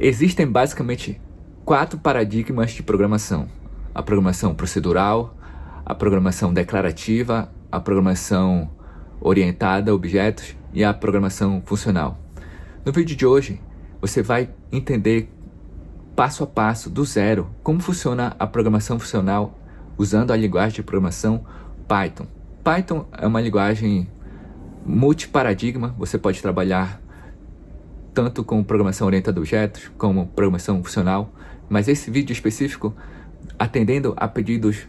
Existem basicamente 4 paradigmas de programação: a programação procedural, a programação declarativa, a programação orientada a objetos e a programação funcional. No vídeo de hoje, você vai entender passo a passo, do zero, como funciona a programação funcional usando a linguagem de programação Python. Python é uma linguagem multiparadigma, você pode trabalhar tanto com programação orientada a objetos como programação funcional, mas esse vídeo específico, atendendo a pedidos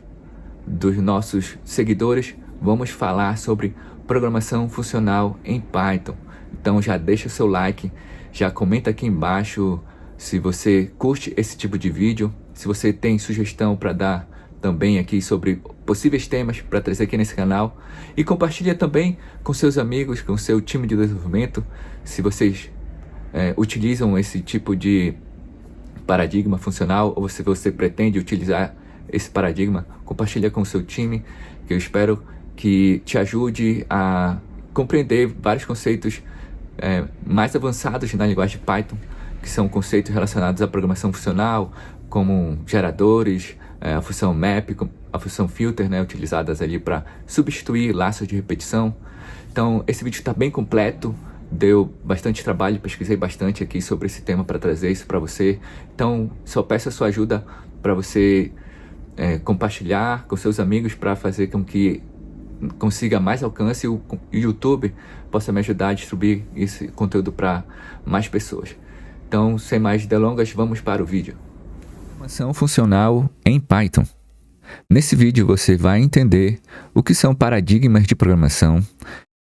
dos nossos seguidores, vamos falar sobre programação funcional em Python. Então já deixa o seu like, já comenta aqui embaixo se você curte esse tipo de vídeo, se você tem sugestão para dar também aqui sobre possíveis temas para trazer aqui nesse canal, e compartilha também com seus amigos, com seu time de desenvolvimento, se vocês utilizam esse tipo de paradigma funcional ou se você pretende utilizar esse paradigma. Compartilha com o seu time, que eu espero que te ajude a compreender vários conceitos mais avançados na linguagem Python, que são conceitos relacionados à programação funcional, como geradores, a função map, a função filter, utilizadas ali para substituir laços de repetição. Então esse vídeo está bem completo, deu bastante trabalho, pesquisei bastante aqui sobre esse tema para trazer isso para você. Então só peço a sua ajuda para você compartilhar com seus amigos, para fazer com que consiga mais alcance e o YouTube possa me ajudar a distribuir esse conteúdo para mais pessoas. Então, sem mais delongas, vamos para o vídeo. Programação funcional em Python. Nesse vídeo você vai entender o que são paradigmas de programação,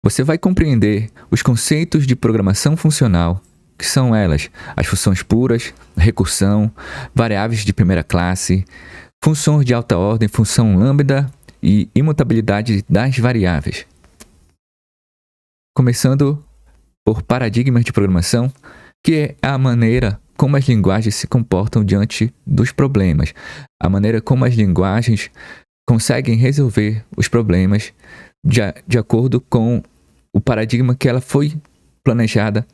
você vai compreender os conceitos de programação funcional, que são elas: as funções puras, recursão, variáveis de primeira classe, funções de alta ordem, função lambda e imutabilidade das variáveis. Começando por paradigmas de programação, que é a maneira como as linguagens se comportam diante dos problemas, a maneira como as linguagens conseguem resolver os problemas de acordo com o paradigma que ela foi planejada,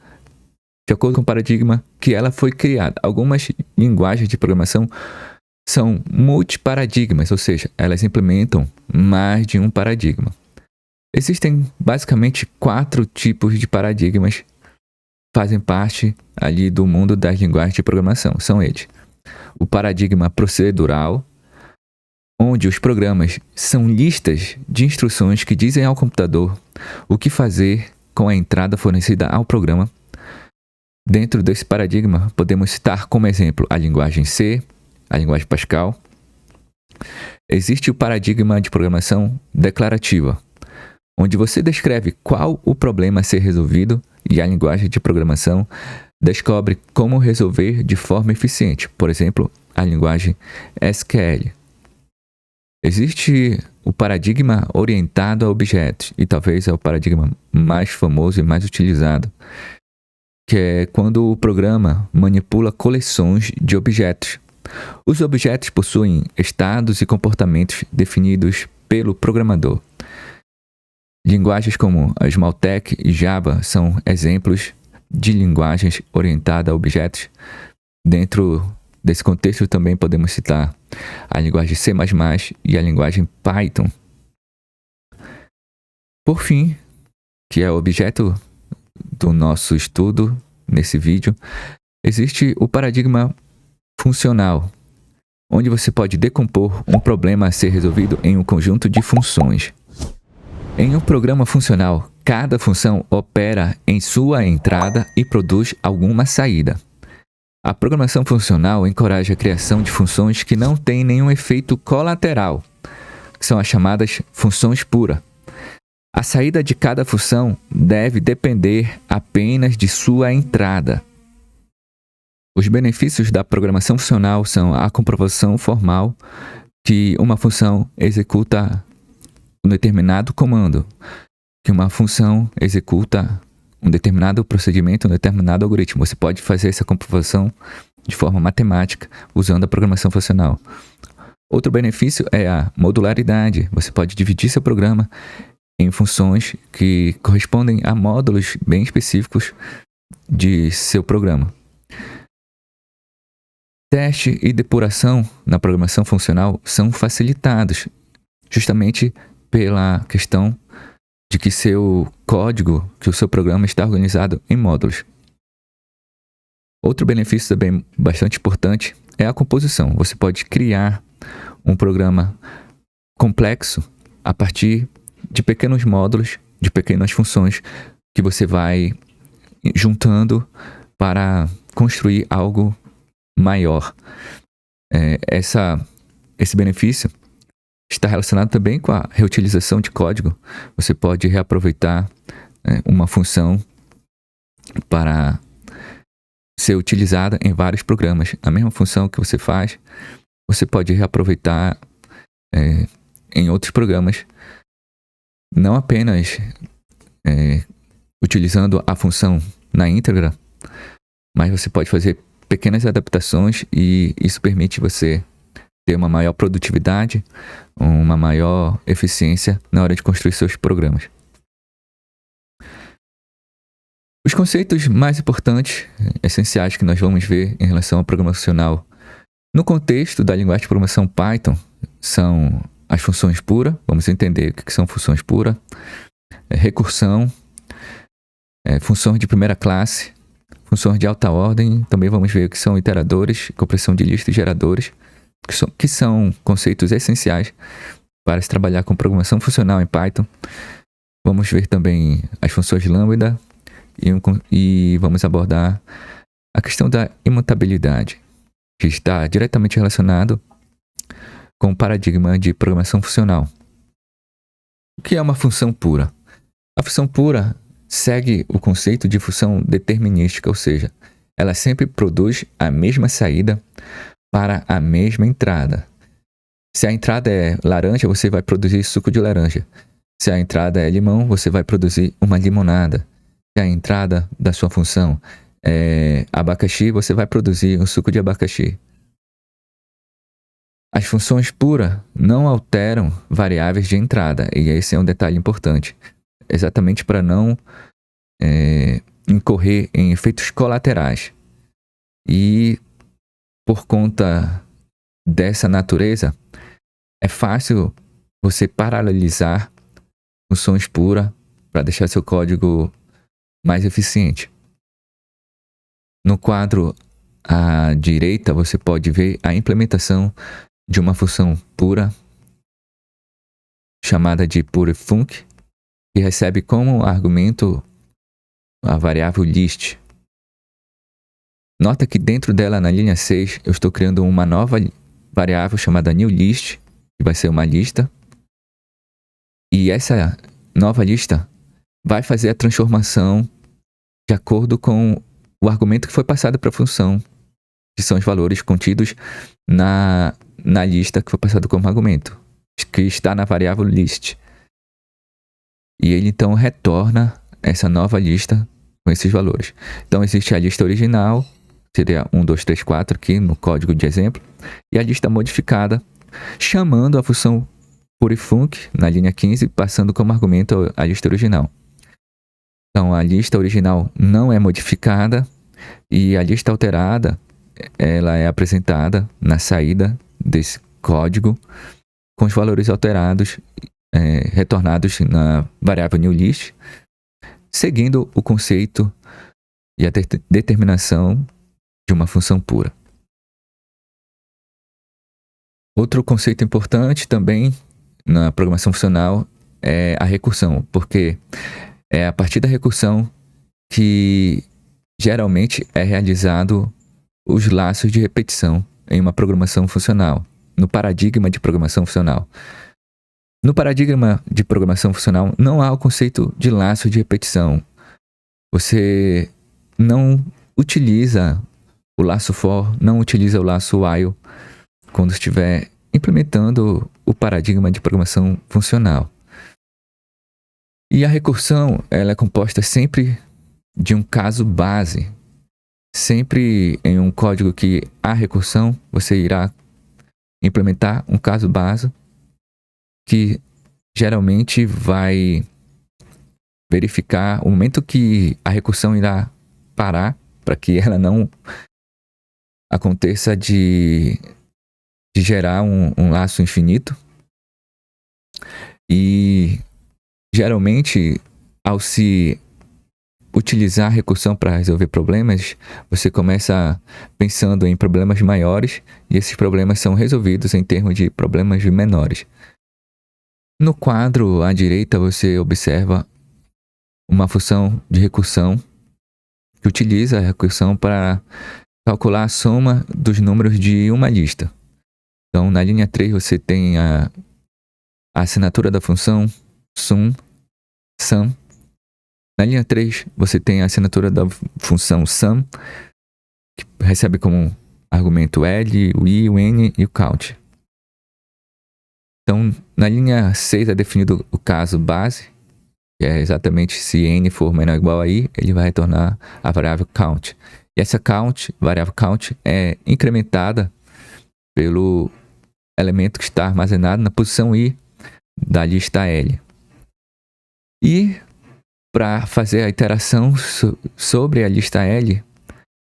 de acordo com o paradigma que ela foi criada. Algumas linguagens de programação são multiparadigmas, ou seja, elas implementam mais de um paradigma. Existem basicamente 4 tipos de paradigmas que fazem parte ali do mundo das linguagens de programação. São eles: o paradigma procedural, onde os programas são listas de instruções que dizem ao computador o que fazer com a entrada fornecida ao programa. Dentro desse paradigma, podemos citar como exemplo a linguagem C, a linguagem Pascal. Existe o paradigma de programação declarativa, onde você descreve qual o problema a ser resolvido e a linguagem de programação descobre como resolver de forma eficiente. Por exemplo, a linguagem SQL. Existe o paradigma orientado a objetos, e talvez é o paradigma mais famoso e mais utilizado, que é quando o programa manipula coleções de objetos. Os objetos possuem estados e comportamentos definidos pelo programador. Linguagens como a Smalltalk e Java são exemplos de linguagens orientadas a objetos. Dentro desse contexto também podemos citar a linguagem C++ e a linguagem Python. Por fim, que é o objeto do nosso estudo nesse vídeo, existe o paradigma funcional, onde você pode decompor um problema a ser resolvido em um conjunto de funções. Em um programa funcional, cada função opera em sua entrada e produz alguma saída. A programação funcional encoraja a criação de funções que não têm nenhum efeito colateral, que são as chamadas funções puras. A saída de cada função deve depender apenas de sua entrada. Os benefícios da programação funcional são a comprovação formal que uma função executa um determinado comando, que uma função executa um determinado procedimento, um determinado algoritmo. Você pode fazer essa comprovação de forma matemática usando a programação funcional. Outro benefício é a modularidade. Você pode dividir seu programa em funções que correspondem a módulos bem específicos de seu programa. Teste e depuração na programação funcional são facilitados justamente pela questão de que seu código, que o seu programa está organizado em módulos. Outro benefício também bastante importante é a composição. Você pode criar um programa complexo a partir de pequenos módulos, de pequenas funções que você vai juntando para construir algo maior. Esse benefício está relacionado também com a reutilização de código. Você pode reaproveitar uma função para ser utilizada em vários programas. A mesma função que você faz, você pode reaproveitar em outros programas. Não apenas utilizando a função na íntegra, mas você pode fazer pequenas adaptações e isso permite você ter uma maior produtividade, uma maior eficiência na hora de construir seus programas. Os conceitos mais importantes, essenciais que nós vamos ver em relação à programação funcional no contexto da linguagem de programação Python são as funções puras. Vamos entender o que são funções puras, recursão, funções de primeira classe, funções de alta ordem. Também vamos ver o que são iteradores, compressão de lista e geradores, que são conceitos essenciais para se trabalhar com programação funcional em Python. Vamos ver também as funções lambda e vamos abordar a questão da imutabilidade, que está diretamente relacionado com o paradigma de programação funcional. O que é uma função pura? A função pura segue o conceito de função determinística, ou seja, ela sempre produz a mesma saída para a mesma entrada. Se a entrada é laranja, você vai produzir suco de laranja. Se a entrada é limão, você vai produzir uma limonada. Se a entrada da sua função é abacaxi, você vai produzir um suco de abacaxi. As funções puras não alteram variáveis de entrada, e esse é um detalhe importante, exatamente para não incorrer em efeitos colaterais. E por conta dessa natureza, é fácil você paralelizar funções puras para deixar seu código mais eficiente. No quadro à direita, você pode ver a implementação de uma função pura chamada de purefunc, que recebe como argumento a variável list. Nota que dentro dela, na linha 6, eu estou criando uma nova variável chamada newList, que vai ser uma lista. E essa nova lista vai fazer a transformação de acordo com o argumento que foi passado para a função, que são os valores contidos na lista que foi passado como argumento, que está na variável list. E ele então retorna essa nova lista com esses valores. Então existe a lista original, seria 1, 2, 3, 4 aqui no código de exemplo, e a lista modificada, chamando a função purefunc na linha 15, passando como argumento a lista original. Então a lista original não é modificada e a lista alterada ela é apresentada na saída desse código com os valores alterados retornados na variável newList, seguindo o conceito e a determinação de uma função pura. Outro conceito importante também na programação funcional é a recursão, porque é a partir da recursão que geralmente é realizado os laços de repetição em uma programação funcional, no paradigma de programação funcional. No paradigma de programação funcional não há o conceito de laço de repetição. Você não utiliza o laço for, não utiliza o laço while quando estiver implementando o paradigma de programação funcional. E a recursão, ela é composta sempre de um caso base. Sempre em um código que há recursão, você irá implementar um caso base que geralmente vai verificar o momento que a recursão irá parar para que ela não aconteça de gerar um laço infinito. E geralmente, ao se utilizar a recursão para resolver problemas, você começa pensando em problemas maiores e esses problemas são resolvidos em termos de problemas menores. No quadro à direita, você observa uma função de recursão que utiliza a recursão para calcular a soma dos números de uma lista. Então, na linha 3, você tem a assinatura da função sum. Na linha 3, você tem a assinatura da função sum, que recebe como argumento L, o I, o N e o count. Então, na linha 6 é definido o caso base, que é exatamente se N for menor ou igual a I, ele vai retornar a variável count. E essa variável count, é incrementada pelo elemento que está armazenado na posição I da lista L. E para fazer a iteração sobre a lista L,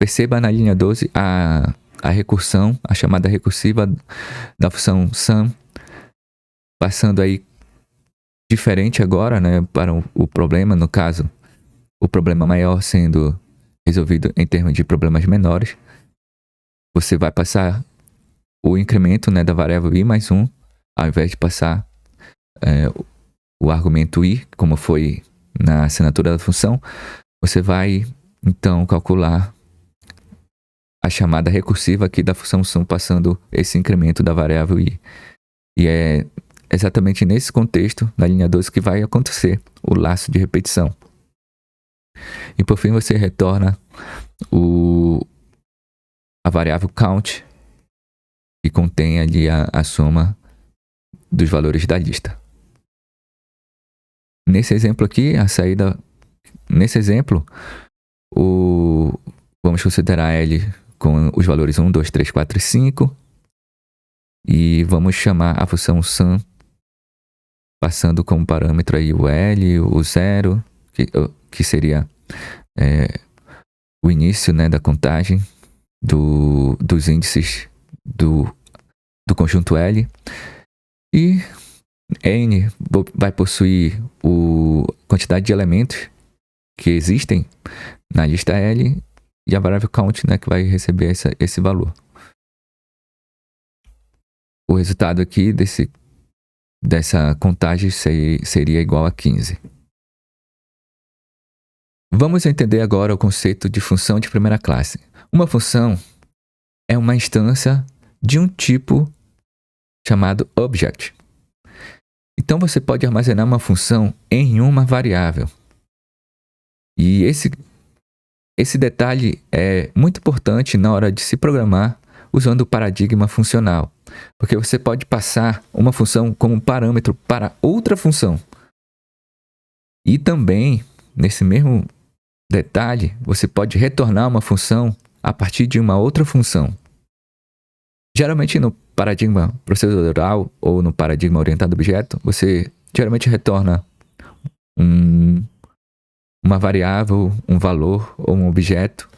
perceba na linha 12 a recursão, a chamada recursiva da função sum, passando aí diferente agora, né, para o problema, no caso, o problema maior sendo resolvido em termos de problemas menores. Você vai passar o incremento, né, da variável i mais 1, ao invés de passar o argumento i, como foi na assinatura da função, você vai então calcular a chamada recursiva aqui da função sum, passando esse incremento da variável i. E é exatamente nesse contexto, na linha 12, que vai acontecer o laço de repetição. E por fim você retorna a variável count, que contém ali a soma dos valores da lista. Nesse exemplo aqui, vamos considerar L com os valores 1, 2, 3, 4 e 5. E vamos chamar a função sum, passando como parâmetro aí o L, o 0, que seria o início, né, da contagem dos índices do conjunto L. E N vai possuir a quantidade de elementos que existem na lista L e a variável count, né, que vai receber esse valor. O resultado aqui dessa contagem seria igual a 15. Vamos entender agora o conceito de função de primeira classe. Uma função é uma instância de um tipo chamado object. Então você pode armazenar uma função em uma variável. E esse detalhe é muito importante na hora de se programar usando o paradigma funcional, porque você pode passar uma função como parâmetro para outra função. E também, nesse mesmo detalhe, você pode retornar uma função a partir de uma outra função. Geralmente no paradigma procedural ou no paradigma orientado a objeto, você geralmente retorna uma variável, um valor ou um objeto.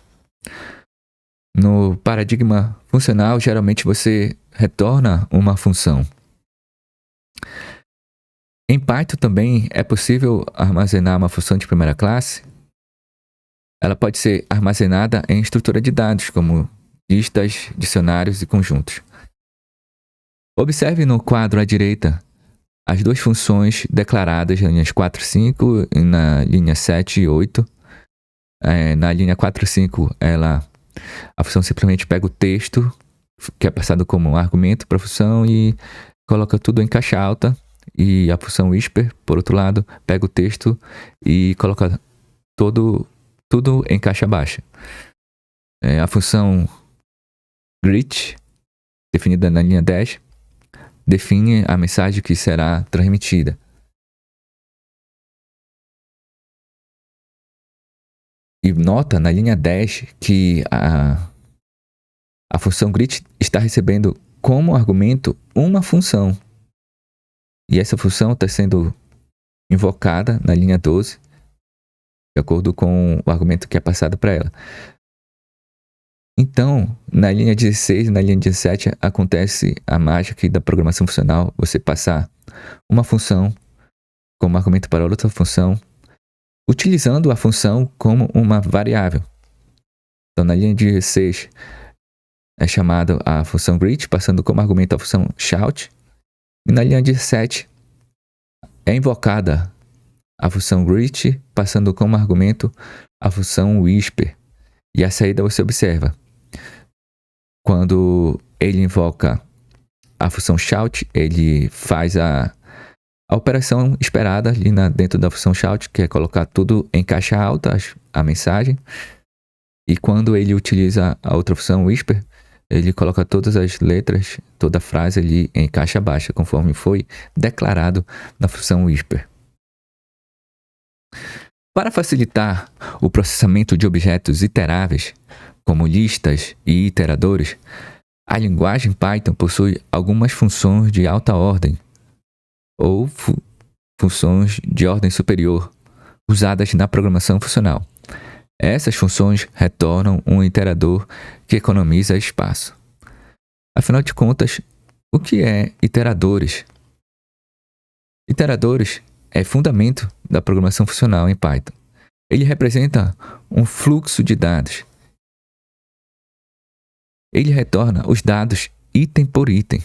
No paradigma funcional, geralmente você retorna uma função. Em Python também é possível armazenar uma função de primeira classe. Ela pode ser armazenada em estrutura de dados, como listas, dicionários e conjuntos. Observe no quadro à direita as duas funções declaradas nas linhas 4 e 5 e na linha 7 e 8. Na linha 4 e 5, a função simplesmente pega o texto, que é passado como argumento para a função, e coloca tudo em caixa alta. E a função whisper, por outro lado, pega o texto e coloca tudo em caixa baixa. A função greet, definida na linha 10, define a mensagem que será transmitida. E nota na linha 10 que a função greet está recebendo como argumento uma função. E essa função está sendo invocada na linha 12, de acordo com o argumento que é passado para ela. Então, na linha 16 e na linha 17 acontece a mágica aqui da programação funcional, você passar uma função como argumento para outra função, utilizando a função como uma variável. Então, na linha 16 é chamada a função greet, passando como argumento a função shout. E na linha 17 é invocada a função greet, passando como argumento a função whisper. E a saída você observa. Quando ele invoca a função shout, ele faz a operação esperada ali dentro da função shout, que é colocar tudo em caixa alta, a mensagem. E quando ele utiliza a outra função whisper, ele coloca todas as letras, toda a frase ali em caixa baixa, conforme foi declarado na função whisper. Para facilitar o processamento de objetos iteráveis, como listas e iteradores, a linguagem Python possui algumas funções de alta ordem ou funções de ordem superior usadas na programação funcional. Essas funções retornam um iterador que economiza espaço. Afinal de contas, o que é iteradores? Iteradores é fundamento da programação funcional em Python. Ele representa um fluxo de dados. Ele retorna os dados item por item.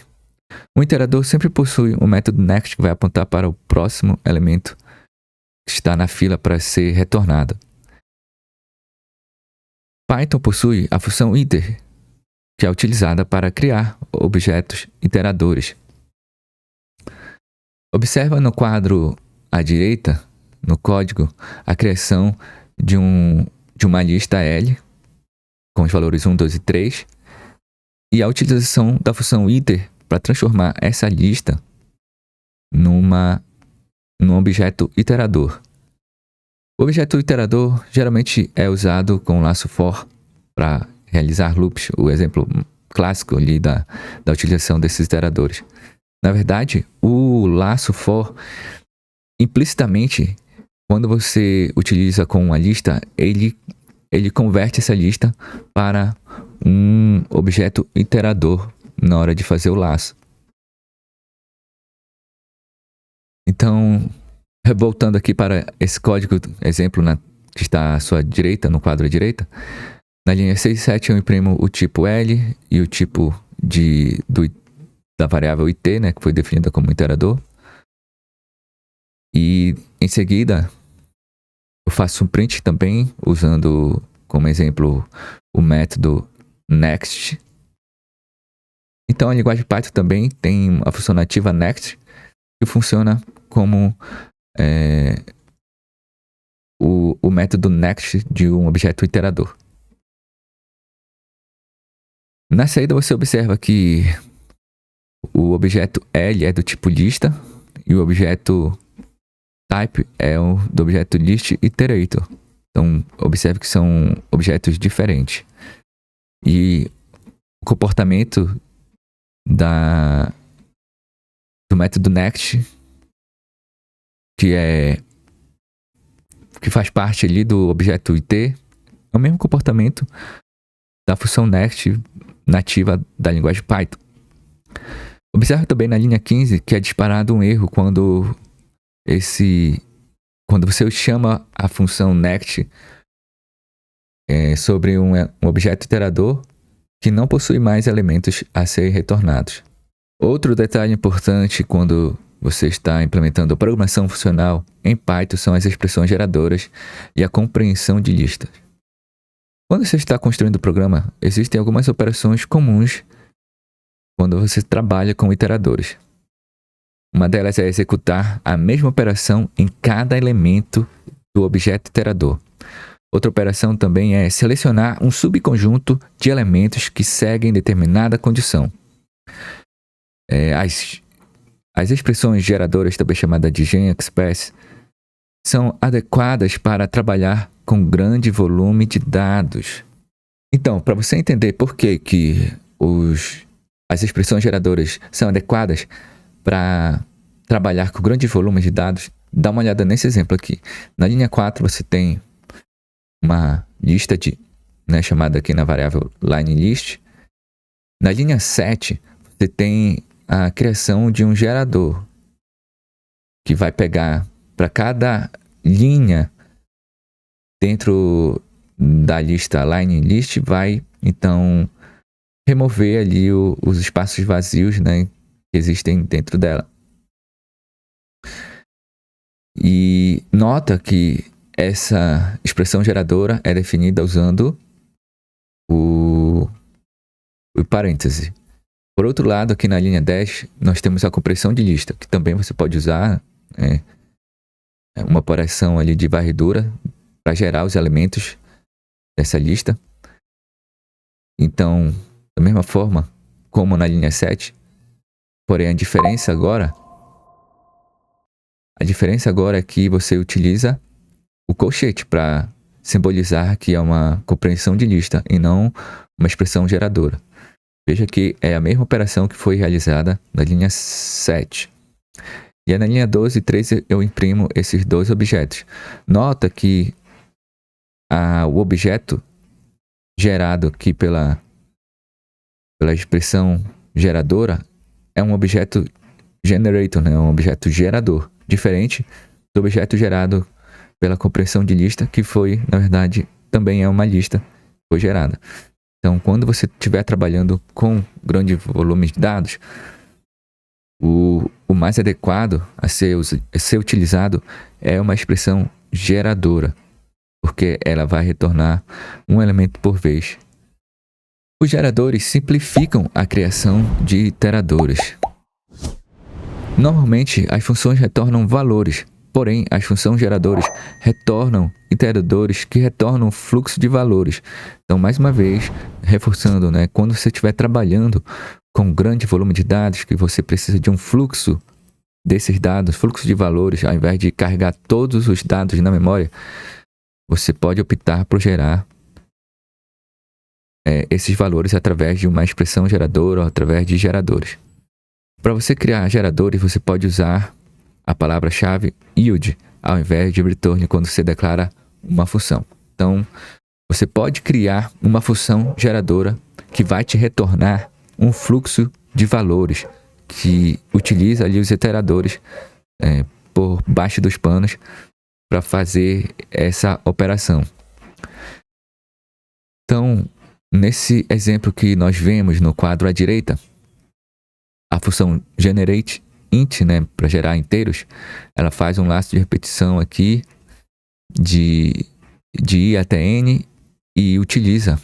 Um iterador sempre possui um método next que vai apontar para o próximo elemento que está na fila para ser retornado. Python possui a função iter, que é utilizada para criar objetos iteradores. Observa no quadro à direita, no código, a criação de uma lista L, com os valores 1, 2 e 3, e a utilização da função iter para transformar essa lista num objeto iterador. O objeto iterador geralmente é usado com o laço for para realizar loops, o exemplo clássico ali da utilização desses iteradores. Na verdade, o laço for, implicitamente, quando você utiliza com uma lista, ele converte essa lista para um objeto iterador na hora de fazer o laço. Então, voltando aqui para esse código, exemplo que está à sua direita, no quadro à direita, na linha 6 e 7 eu imprimo o tipo L e o tipo da variável it, né, que foi definida como iterador. E em seguida eu faço um print também, usando como exemplo o método next. Então a linguagem Python também tem a função nativa next, que funciona como o método next de um objeto iterador. Na saída você observa que o objeto L é do tipo lista e o objeto type é do objeto list iterator. Então observe que são objetos diferentes. E o comportamento do método next, que faz parte ali do objeto it, é o mesmo comportamento da função next nativa da linguagem Python. Observe também na linha 15 que é disparado um erro quando você chama a função next sobre um objeto iterador que não possui mais elementos a serem retornados. Outro detalhe importante quando você está implementando a programação funcional em Python são as expressões geradoras e a compreensão de listas. Quando você está construindo o programa, existem algumas operações comuns quando você trabalha com iteradores. Uma delas é executar a mesma operação em cada elemento do objeto iterador. Outra operação também é selecionar um subconjunto de elementos que seguem determinada condição. As expressões geradoras, também chamadas de GenExpress, são adequadas para trabalhar com grande volume de dados. Então, para você entender por que as expressões geradoras são adequadas para trabalhar com grande volume de dados, dá uma olhada nesse exemplo aqui. Na linha 4 você tem uma lista de né, chamada aqui na variável lineList. Na linha 7, você tem a criação de um gerador que vai pegar para cada linha dentro da lista lineList, vai então remover ali os espaços vazios, né, que existem dentro dela. E nota que essa expressão geradora é definida usando o parêntese. Por outro lado, aqui na linha 10, nós temos a compressão de lista, que também você pode usar uma operação ali de varredura para gerar os elementos dessa lista. Então, da mesma forma como na linha 7, porém a diferença agora é que você utiliza o colchete para simbolizar que é uma compreensão de lista e não uma expressão geradora. Veja que é a mesma operação que foi realizada na linha 7. E aí na linha 12 e 13 eu imprimo esses dois objetos. Nota que o objeto gerado aqui pela expressão geradora é um objeto generator, né? Um objeto gerador, diferente do objeto gerado pela compressão de lista, que foi, na verdade, também é uma lista que foi gerada. Então, quando você estiver trabalhando com grande volume de dados, o mais adequado a ser utilizado é uma expressão geradora, porque ela vai retornar um elemento por vez. Os geradores simplificam a criação de iteradores. Normalmente, as funções retornam valores, porém, as funções geradores retornam iteradores que retornam fluxo de valores. Então, mais uma vez, reforçando, né, quando você estiver trabalhando com grande volume de dados, que você precisa de um fluxo desses dados, fluxo de valores, ao invés de carregar todos os dados na memória, você pode optar por gerar esses valores através de uma expressão geradora ou através de geradores. Para você criar geradores, você pode usar a palavra-chave yield ao invés de return quando você declara uma função. Então, você pode criar uma função geradora que vai te retornar um fluxo de valores que utiliza ali os iteradores por baixo dos panos para fazer essa operação. Então, nesse exemplo que nós vemos no quadro à direita, a função generateInt, né, para gerar inteiros, ela faz um laço de repetição aqui de i até n e utiliza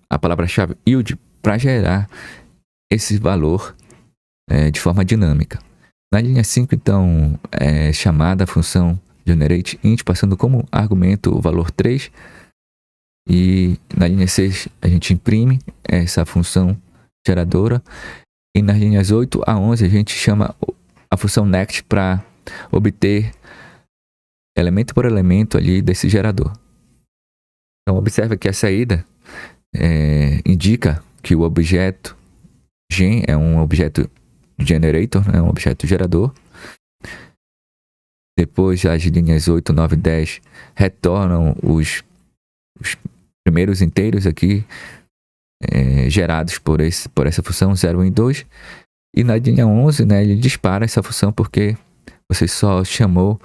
a palavra-chave yield para gerar esse valor de forma dinâmica. Na linha 5, então, é chamada a função generateInt, passando como argumento o valor 3. E na linha 6 a gente imprime essa função geradora. E nas linhas 8 a 11 a gente chama a função next para obter elemento por elemento ali desse gerador. Então observa que a saída indica que o objeto gen é um objeto generator, né, um objeto gerador. Depois as linhas 8, 9 e 10 retornam os primeiros inteiros aqui gerados por essa função 0, 1 e 2. E na linha 11, né, ele dispara essa função porque você só chamou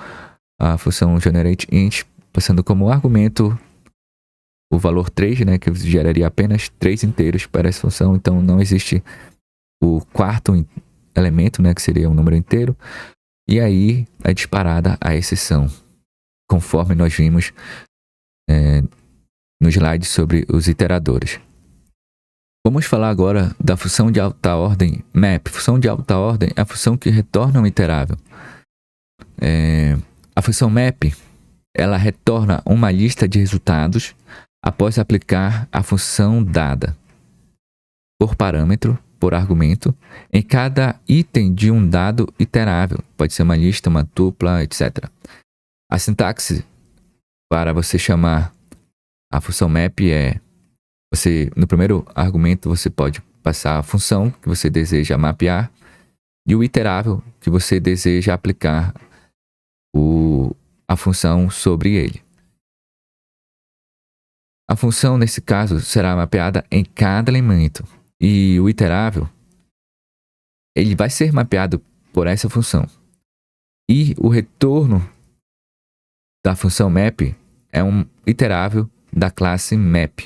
a função generateInt passando como argumento o valor 3, né, que geraria apenas 3 inteiros para essa função. Então não existe o quarto elemento, né, que seria um número inteiro. E aí é disparada a exceção, conforme nós vimos no slide sobre os iteradores. Vamos falar agora da função de alta ordem map. Função de alta ordem é a função que retorna um iterável. A função map, ela retorna uma lista de resultados após aplicar a função dada por parâmetro, por argumento, em cada item de um dado iterável. Pode ser uma lista, uma tupla, etc. A sintaxe para você chamar a função map no primeiro argumento você pode passar a função que você deseja mapear e o iterável que você deseja aplicar a função sobre ele. A função, nesse caso, será mapeada em cada elemento. E o iterável, ele vai ser mapeado por essa função. E o retorno da função map é um iterável da classe map.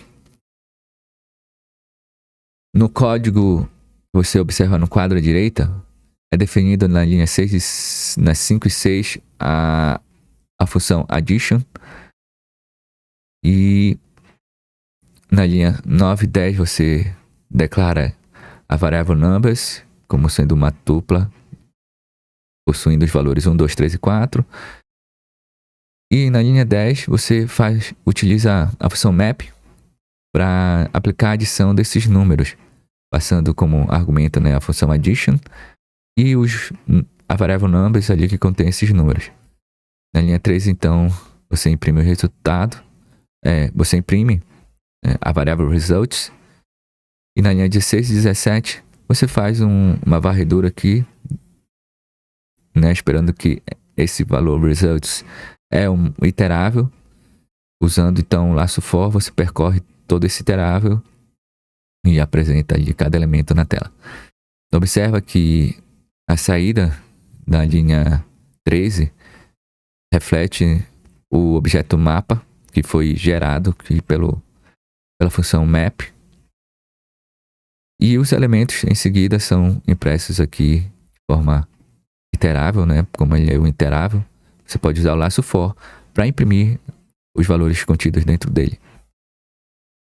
No código que você observa no quadro à direita, é definido na linha 6 nas 5 e 6 a função addition. E na linha 9 e 10 você declara a variável numbers como sendo uma tupla possuindo os valores 1, 2, 3 e 4. E na linha 10 você utiliza a função map para aplicar a adição desses números, passando como argumento, né, a função addition e a variável numbers ali que contém esses números. Na linha 13, então, você imprime o resultado, você imprime a variável results, e na linha 16 e 17 você faz uma varredura aqui, né, esperando que esse valor results é um iterável. Usando então o laço for, você percorre todo esse iterável e apresenta ali cada elemento na tela. Observa que a saída da linha 13 reflete o objeto mapa que foi gerado aqui pela função map. E os elementos em seguida são impressos aqui de forma iterável, né? Como ele é um iterável, você pode usar o laço for para imprimir os valores contidos dentro dele.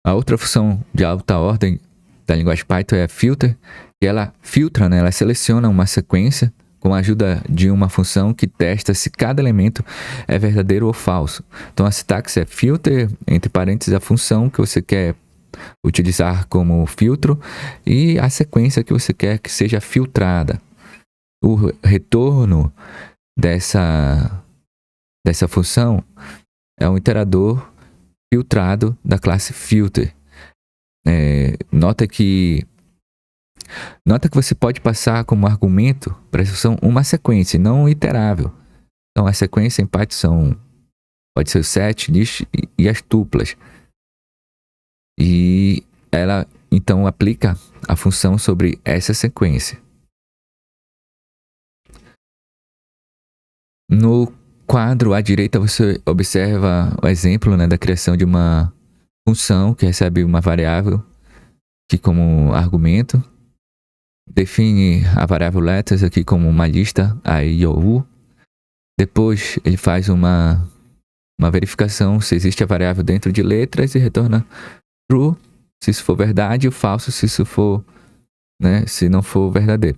A outra função de alta ordem da linguagem Python é filter, e ela filtra, né? Ela seleciona uma sequência com a ajuda de uma função que testa se cada elemento é verdadeiro ou falso. Então a sintaxe é filter, entre parênteses, a função que você quer utilizar como filtro e a sequência que você quer que seja filtrada. O retorno dessa função é um iterador filtrado da classe filter. Nota que você pode passar como argumento para essa função uma sequência, não um iterável. Então a sequência em Python pode ser o set, list e as tuplas. E ela então aplica a função sobre essa sequência. No quadro à direita você observa o exemplo, né, da criação de uma função que recebe uma variável aqui como argumento. Define a variável letters aqui como uma lista A, I ou U. Depois ele faz uma verificação se existe a variável dentro de letras e retorna true se isso for verdade, e falso se isso for, né, se não for verdadeiro.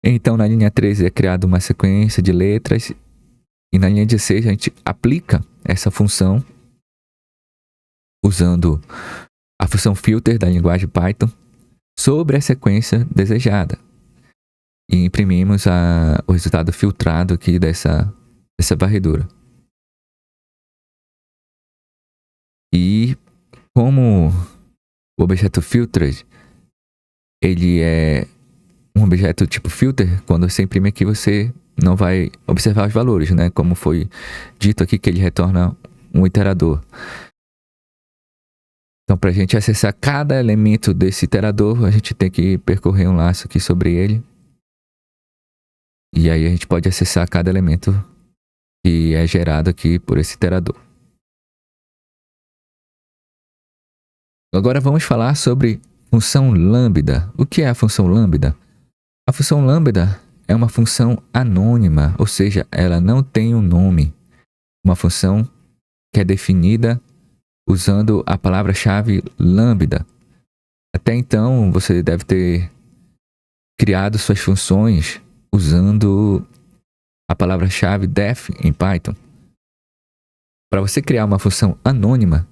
Então na linha 13 é criada uma sequência de letras e na linha 16 a gente aplica essa função usando a função filter da linguagem Python sobre a sequência desejada. E imprimimos o resultado filtrado aqui dessa varredura. E como o objeto filtered, ele é um objeto tipo filter, quando você imprime aqui você não vai observar os valores, né? Como foi dito aqui que ele retorna um iterador. Então, para a gente acessar cada elemento desse iterador, a gente tem que percorrer um laço aqui sobre ele. E aí a gente pode acessar cada elemento que é gerado aqui por esse iterador. Agora vamos falar sobre função lambda. O que é a função lambda? A função lambda é uma função anônima, ou seja, ela não tem um nome. Uma função que é definida usando a palavra-chave lambda. Até então, você deve ter criado suas funções usando a palavra-chave def em Python. Para você criar uma função anônima,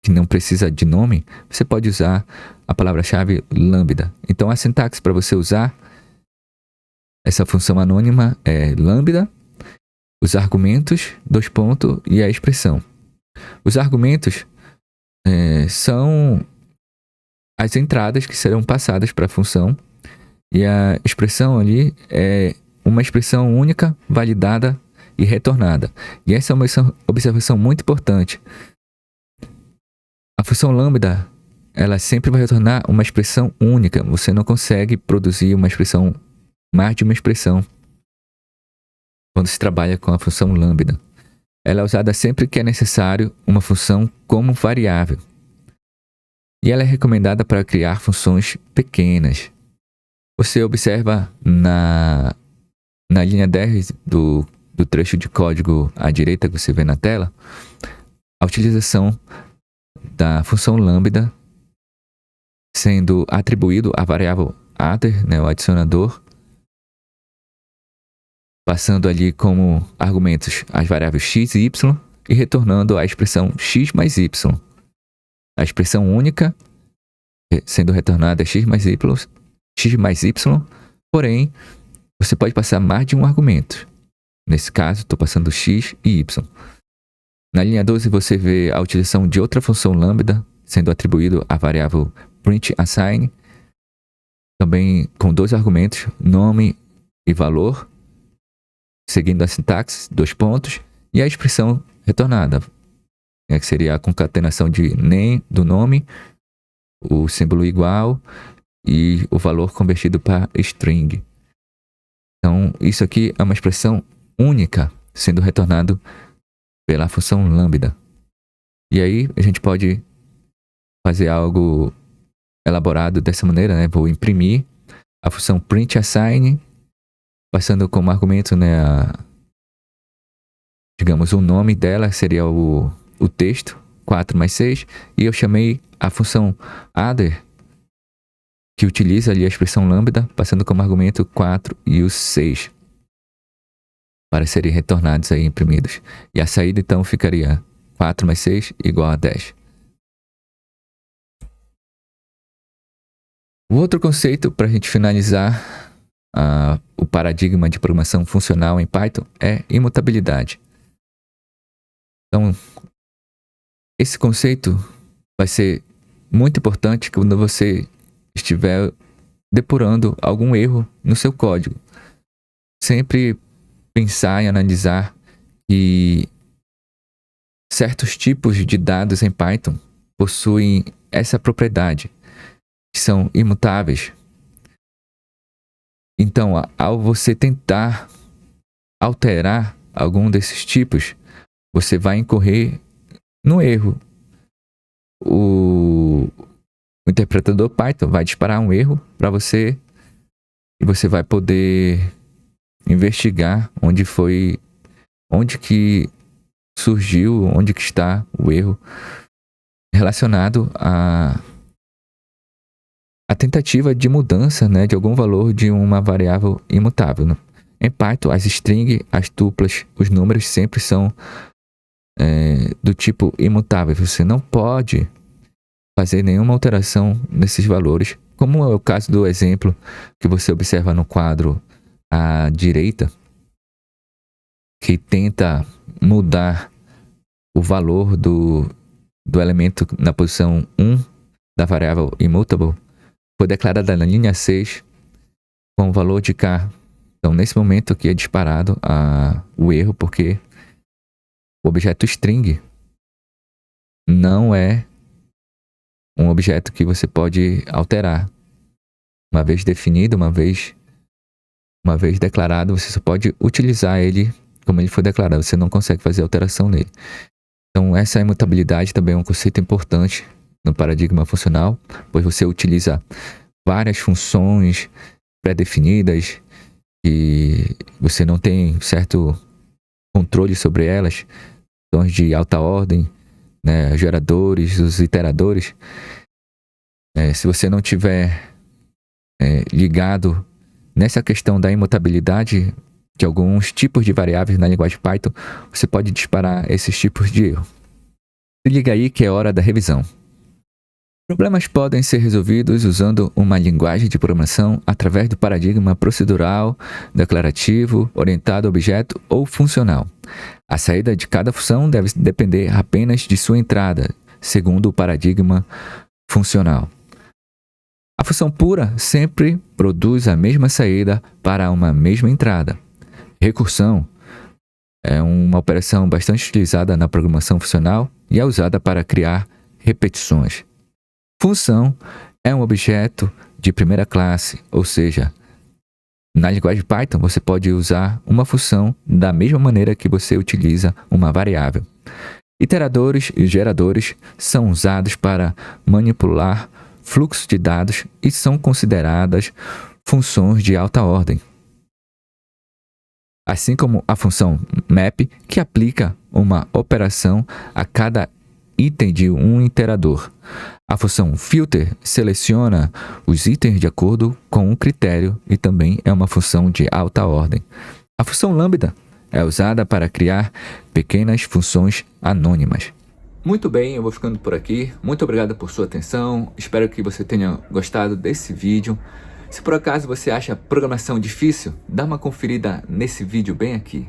que não precisa de nome, você pode usar a palavra-chave lambda. Então, a sintaxe para você usar essa função anônima é lambda, os argumentos, dois pontos, e a expressão. Os argumentos são as entradas que serão passadas para a função, e a expressão ali é uma expressão única, validada e retornada. E essa é uma observação muito importante. A função lambda, ela sempre vai retornar uma expressão única. Você não consegue produzir uma expressão, mais de uma expressão, quando se trabalha com a função lambda. Ela é usada sempre que é necessário uma função como variável. E ela é recomendada para criar funções pequenas. Você observa na linha 10 do trecho de código à direita que você vê na tela, a utilização da função lambda sendo atribuído à variável adder, né, o adicionador, passando ali como argumentos as variáveis x e y e retornando a expressão x mais y. A expressão única sendo retornada x mais y, porém, você pode passar mais de um argumento. Nesse caso, estou passando x e y. Na linha 12, você vê a utilização de outra função lambda sendo atribuído à variável printAssign, também com dois argumentos, nome e valor, seguindo a sintaxe, dois pontos, e a expressão retornada, que seria a concatenação de name, do nome, o símbolo igual e o valor convertido para string. Então, isso aqui é uma expressão única sendo retornado pela função lambda. E aí, a gente pode fazer algo elaborado dessa maneira, né? Vou imprimir a função printAssign, passando como argumento, né, digamos, o nome dela seria o texto, 4 mais 6, e eu chamei a função adder, que utiliza ali a expressão lambda, passando como argumento 4 e o 6, para serem retornados aí, imprimidos. E a saída, então, ficaria 4 mais 6 igual a 10. O outro conceito, para a gente finalizar o paradigma de programação funcional em Python, é imutabilidade. Então, esse conceito vai ser muito importante quando você estiver depurando algum erro no seu código. Sempre pensar e analisar que certos tipos de dados em Python possuem essa propriedade, que são imutáveis. Então, ao você tentar alterar algum desses tipos, você vai incorrer no erro. O interpretador Python vai disparar um erro para você e você vai poder investigar onde que surgiu, onde que está o erro relacionado à tentativa de mudança, né, de algum valor de uma variável imutável, né? Em Python, as strings, as tuplas, os números sempre são do tipo imutável. Você não pode fazer nenhuma alteração nesses valores, como é o caso do exemplo que você observa no quadro à direita, que tenta mudar o valor do elemento na posição 1 da variável immutable, foi declarada na linha 6 com o valor de k. Então, nesse momento aqui é disparado o erro, porque o objeto string não é um objeto que você pode alterar. Uma vez definido, uma vez declarado, você só pode utilizar ele como ele foi declarado. Você não consegue fazer alteração nele. Então, essa imutabilidade também é um conceito importante no paradigma funcional, pois você utiliza várias funções pré-definidas e você não tem certo controle sobre elas, funções de alta ordem, né, geradores, os iteradores. Se você não tiver ligado nessa questão da imutabilidade de alguns tipos de variáveis na linguagem Python, você pode disparar esses tipos de erro. Se liga aí que é hora da revisão. Problemas podem ser resolvidos usando uma linguagem de programação através do paradigma procedural, declarativo, orientado a objeto ou funcional. A saída de cada função deve depender apenas de sua entrada, segundo o paradigma funcional. A função pura sempre produz a mesma saída para uma mesma entrada. Recursão é uma operação bastante utilizada na programação funcional e é usada para criar repetições. Função é um objeto de primeira classe, ou seja, na linguagem Python você pode usar uma função da mesma maneira que você utiliza uma variável. Iteradores e geradores são usados para manipular fluxos de dados e são consideradas funções de alta ordem. Assim como a função map, que aplica uma operação a cada item de um iterador. A função filter seleciona os itens de acordo com um critério e também é uma função de alta ordem. A função lambda é usada para criar pequenas funções anônimas. Muito bem, eu vou ficando por aqui. Muito obrigado por sua atenção. Espero que você tenha gostado desse vídeo. Se por acaso você acha programação difícil, dá uma conferida nesse vídeo bem aqui.